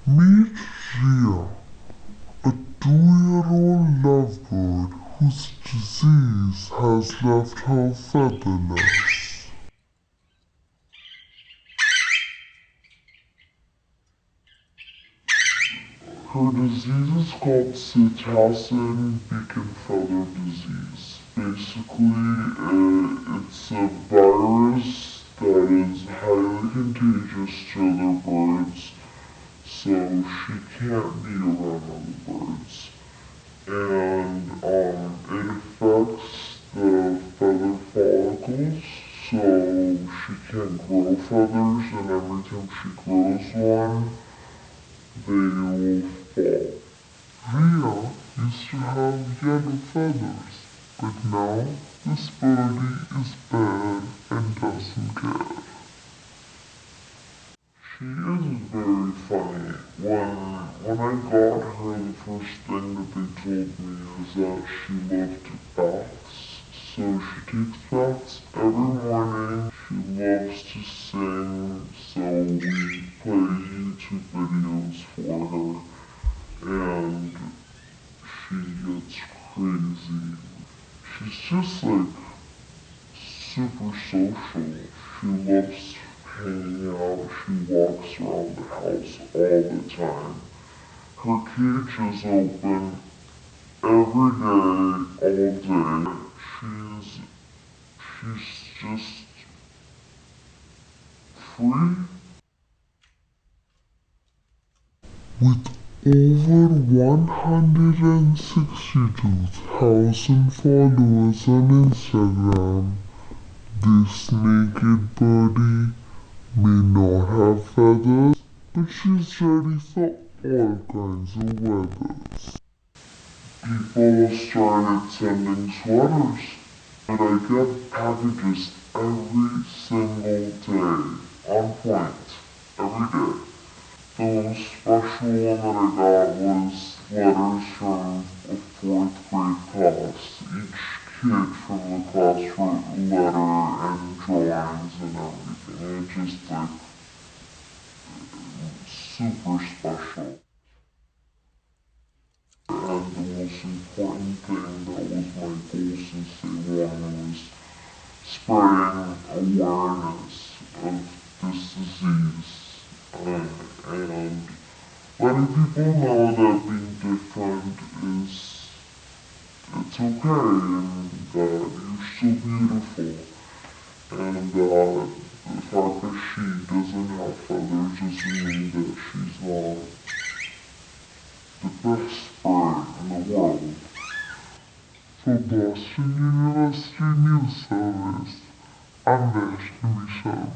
Meet Ria, a 2-year-old lovebird whose disease has left her featherless. Her disease is called cetacean beacon feather disease. Basically, it's a virus that is highly contagious to other birds, so she can't be around other birds. And it affects the feather follicles, so she can't grow feathers, and every time she grows one, they will fall. Ria used to have yellow feathers, but now this birdie is bad and doesn't care. She is very funny. When I got her, the first thing that they told me is that she loved baths. So she takes baths every morning. She loves to sing, so we play YouTube videos for her, and she gets crazy. She's just like super social. She loves hanging out. She walks around the house all the time. Her cage is open every day, all day. She's just free. With over 162,000 followers on Instagram, this naked birdie may not have feathers, but she's ready for all kinds of weathers. People started sending sweaters, and I get packages every single day, on point, every day. The most special one that I got was letters from a fourth grade class. Each kid from the class wrote a letter and drawings and everything. And it just like super special. And the most important thing that was my goal since day one was spreading awareness of this disease. And letting people know that being different is, it's okay, and that you're still beautiful, and that the fact that she doesn't have feathers doesn't mean that she's not the best bird in the world. For Boston University News Service, I'm Vashti Michelle.